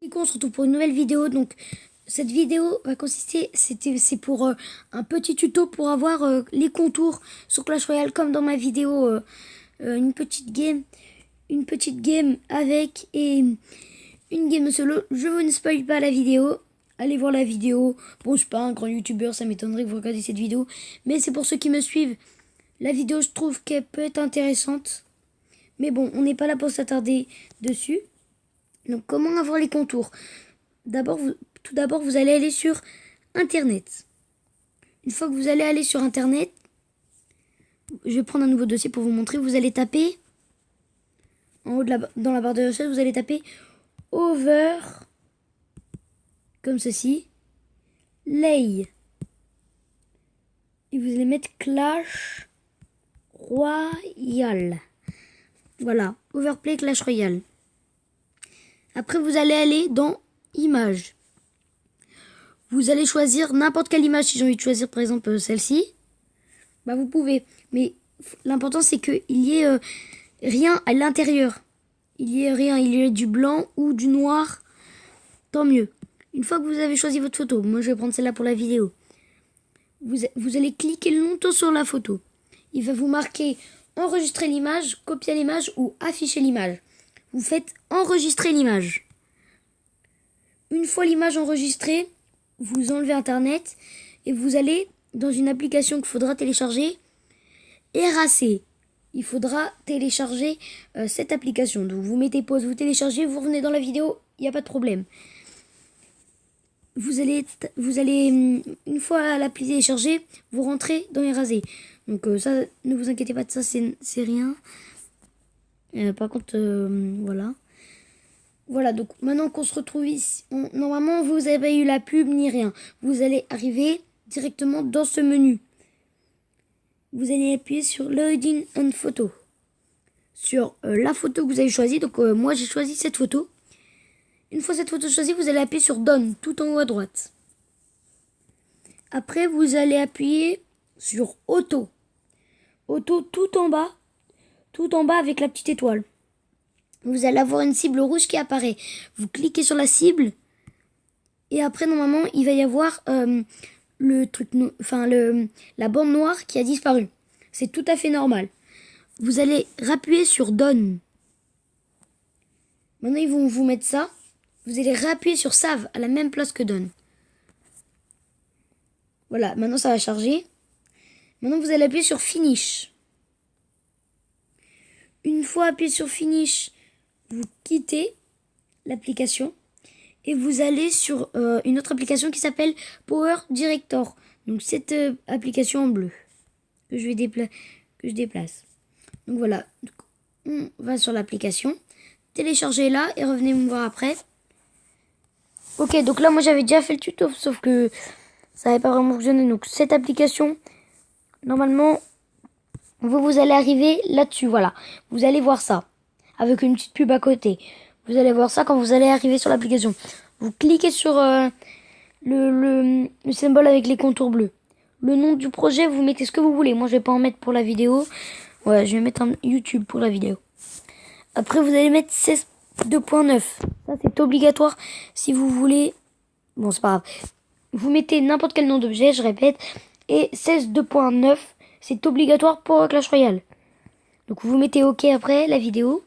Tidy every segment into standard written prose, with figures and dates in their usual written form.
On se retrouve pour une nouvelle vidéo. Donc cette vidéo va consister, c'est pour un petit tuto pour avoir les contours sur Clash Royale comme dans ma vidéo, une petite game avec et une game solo. Je vous ne spoil pas la vidéo. Allez voir la vidéo. Bon, je suis pas un grand youtubeur, ça m'étonnerait que vous regardiez cette vidéo, mais c'est pour ceux qui me suivent. La vidéo, je trouve qu'elle peut être intéressante, mais bon, on n'est pas là pour s'attarder dessus. Donc, comment avoir les contours? Tout d'abord, vous allez aller sur Internet. Une fois que vous allez aller sur Internet, je vais prendre un nouveau dossier pour vous montrer. Vous allez taper, en haut dans la barre de recherche, vous allez taper over, comme ceci, lay. Et vous allez mettre Clash Royale. Voilà, Overplay Clash Royale. Après, vous allez aller dans Images. Vous allez choisir n'importe quelle image. Si j'ai envie de choisir par exemple celle-ci, bah vous pouvez. Mais l'important c'est qu'il y ait rien à l'intérieur. Il y ait rien, il y ait du blanc ou du noir, tant mieux. Une fois que vous avez choisi votre photo, moi je vais prendre celle-là pour la vidéo. Vous allez cliquer longtemps sur la photo. Il va vous marquer enregistrer l'image, copier l'image ou afficher l'image. Vous faites enregistrer l'image. Une fois l'image enregistrée, vous enlevez Internet et vous allez dans une application qu'il faudra télécharger, Eraser. Il faudra télécharger cette application. Donc vous mettez pause, vous téléchargez, vous revenez dans la vidéo, il n'y a pas de problème. Vous allez une fois l'appli téléchargée, vous rentrez dans Eraser. Donc ça, ne vous inquiétez pas de ça, c'est rien. Par contre, voilà. Voilà, donc maintenant qu'on se retrouve ici, normalement vous n'avez eu la pub ni rien. Vous allez arriver directement dans ce menu. Vous allez appuyer sur Loading and Photo. Sur la photo que vous avez choisie. Donc moi j'ai choisi cette photo. Une fois cette photo choisie, vous allez appuyer sur Done, tout en haut à droite. Après, vous allez appuyer sur Auto. Auto tout en bas avec la petite étoile. Vous allez avoir une cible rouge qui apparaît. Vous cliquez sur la cible et après normalement il va y avoir la bande noire qui a disparu. C'est tout à fait normal. Vous allez rappuyer sur Done. Maintenant ils vont vous mettre ça. Vous allez réappuyer sur Save à la même place que Done. Voilà, maintenant ça va charger. Maintenant vous allez appuyer sur Finish. Une fois appuyé sur Finish, vous quittez l'application et vous allez sur une autre application qui s'appelle Power Director. Donc cette application en bleu que je déplace. Donc voilà, on va sur l'application, téléchargez-la et revenez me voir après. Ok, donc là moi j'avais déjà fait le tuto, sauf que ça n'avait pas vraiment fonctionné. Donc cette application, normalement, vous allez arriver là-dessus, voilà. Vous allez voir ça, avec une petite pub à côté. Vous allez voir ça quand vous allez arriver sur l'application. Vous cliquez sur le symbole avec les contours bleus. Le nom du projet, vous mettez ce que vous voulez. Moi, je vais pas en mettre pour la vidéo. Ouais, je vais mettre un YouTube pour la vidéo. Après, vous allez mettre 16.9. Ça, c'est obligatoire si vous voulez. Bon, c'est pas grave. Vous mettez n'importe quel nom d'objet, je répète. Et 16.2.9, c'est obligatoire pour Clash Royale. Donc, vous mettez OK après la vidéo.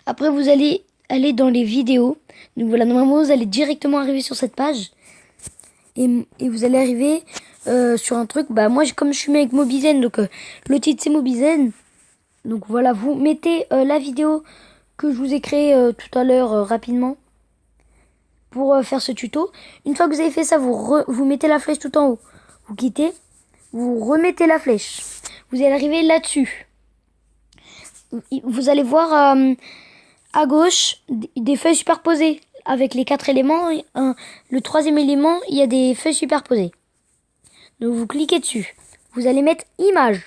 Après, vous allez aller dans les vidéos. Donc voilà, normalement, vous allez directement arriver sur cette page. Et vous allez arriver sur un truc. Bah, moi, comme je suis mis avec Mobizen, donc le titre, c'est Mobizen. Donc voilà, vous mettez la vidéo que je vous ai créée tout à l'heure rapidement pour faire ce tuto. Une fois que vous avez fait ça, vous mettez la flèche tout en haut. Vous quittez. Vous remettez la flèche. Vous allez arriver là-dessus. Vous allez voir à gauche des feuilles superposées avec les 4 éléments. Le 3e élément, il y a des feuilles superposées. Donc vous cliquez dessus. Vous allez mettre image.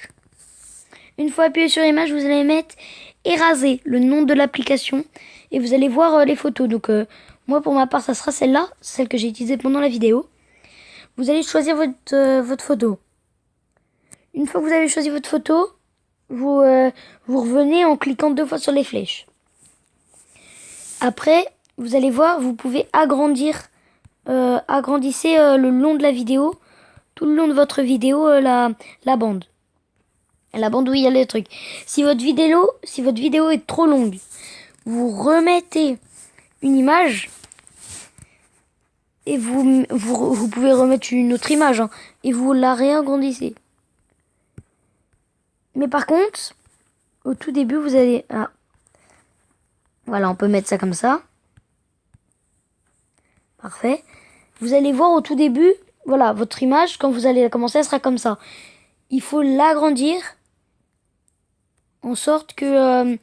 Une fois appuyé sur image, vous allez mettre Eraser, le nom de l'application, et vous allez voir les photos. Donc moi pour ma part, ça sera celle-là, celle que j'ai utilisée pendant la vidéo. Vous allez choisir votre photo. Une fois que vous avez choisi votre photo, vous revenez en cliquant 2 fois sur les flèches. Après, vous allez voir, vous pouvez agrandir, agrandissez le long de la vidéo, tout le long de votre vidéo, la bande. La bande où il y a les trucs. Si votre vidéo est trop longue, vous remettez une image et vous pouvez remettre une autre image hein, et vous la réagrandissez. Mais par contre, au tout début, vous allez... Ah. Voilà, on peut mettre ça comme ça. Parfait. Vous allez voir au tout début, voilà, votre image, quand vous allez la commencer, elle sera comme ça. Il faut l'agrandir en sorte que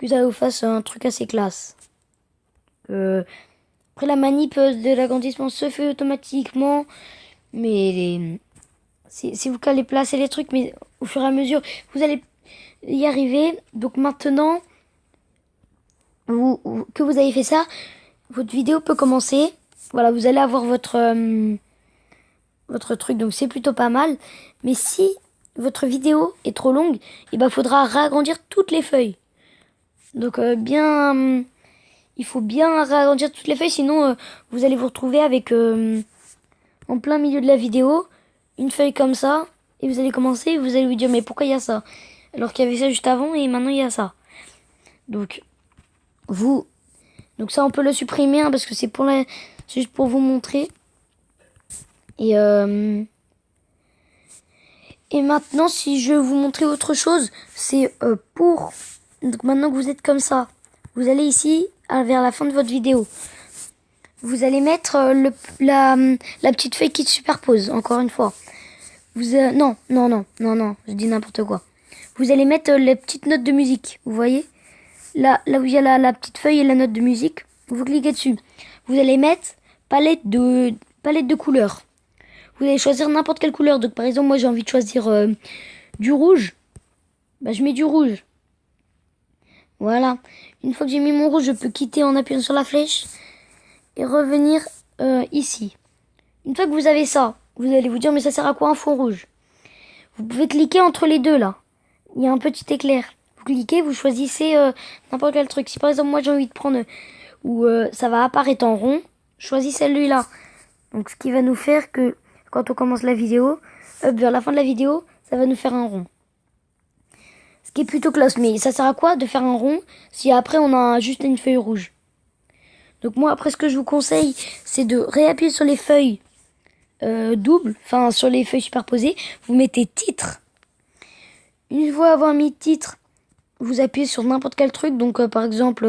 ça vous fasse un truc assez classe. Après, la manip de l'agrandissement se fait automatiquement, mais c'est vous qui allez placer les trucs, mais au fur et à mesure, vous allez y arriver. Donc maintenant, que vous avez fait ça, votre vidéo peut commencer. Voilà, vous allez avoir votre truc, donc c'est plutôt pas mal. Mais si votre vidéo est trop longue, il faudra réagrandir toutes les feuilles. Donc il faut bien réagrandir toutes les feuilles, sinon vous allez vous retrouver avec en plein milieu de la vidéo une feuille comme ça, et vous allez commencer et vous allez vous dire mais pourquoi il y a ça alors qu'il y avait ça juste avant et maintenant il y a ça. Donc ça on peut le supprimer hein, parce que c'est juste pour vous montrer. Et maintenant, si je veux vous montrer autre chose, c'est donc maintenant que vous êtes comme ça, vous allez ici, vers la fin de votre vidéo. Vous allez mettre la petite feuille qui se superpose, encore une fois. Non, je dis n'importe quoi. Vous allez mettre les petites notes de musique, vous voyez ? Là où il y a la petite feuille et la note de musique, vous cliquez dessus. Vous allez mettre palette de couleurs. Vous allez choisir n'importe quelle couleur. Donc par exemple, moi j'ai envie de choisir du rouge. Je mets du rouge. Voilà. Une fois que j'ai mis mon rouge, je peux quitter en appuyant sur la flèche et revenir ici. Une fois que vous avez ça, vous allez vous dire mais ça sert à quoi un fond rouge ? Vous pouvez cliquer entre les deux là. Il y a un petit éclair. Vous cliquez, vous choisissez n'importe quel truc. Si par exemple moi j'ai envie de prendre où ça va apparaître en rond, choisis celui-là. Donc ce qui va nous faire que quand on commence la vidéo, vers la fin de la vidéo, ça va nous faire un rond. Ce qui est plutôt classe. Mais ça sert à quoi de faire un rond si après on a juste une feuille rouge ? Donc moi après ce que je vous conseille, c'est de réappuyer sur les feuilles doubles, enfin sur les feuilles superposées. Vous mettez titre. Une fois avoir mis titre, vous appuyez sur n'importe quel truc. Donc par exemple,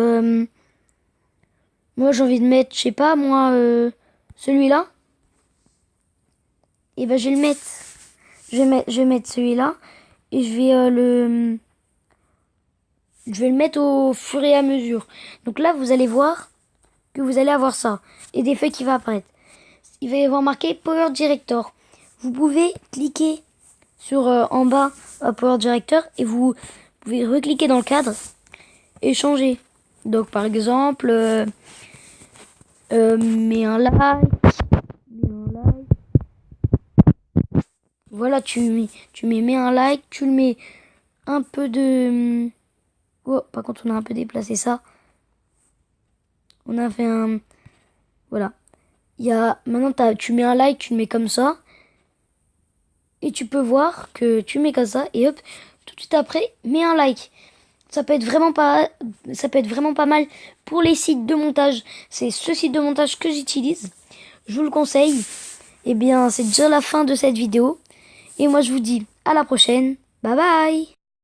moi j'ai envie de mettre, je sais pas moi, celui-là. Et je vais le mettre. Je vais mettre celui-là et je vais le mettre au fur et à mesure. Donc là, vous allez voir que vous allez avoir ça et des feuilles qui vont apparaître. Il va y avoir marqué Power Director. Vous pouvez cliquer sur en bas Power Director et vous pouvez recliquer dans le cadre et changer. Donc par exemple, mets un like. Voilà, tu mets un like, tu le mets un peu de... Oh, par contre, on a un peu déplacé ça. On a fait un... Voilà. Maintenant, tu mets un like, tu le mets comme ça. Et tu peux voir que tu mets comme ça. Et hop, tout de suite après, mets un like. Ça peut être vraiment pas mal pour les sites de montage. C'est ce site de montage que j'utilise. Je vous le conseille. Eh bien, c'est déjà la fin de cette vidéo. Et moi, je vous dis à la prochaine. Bye bye!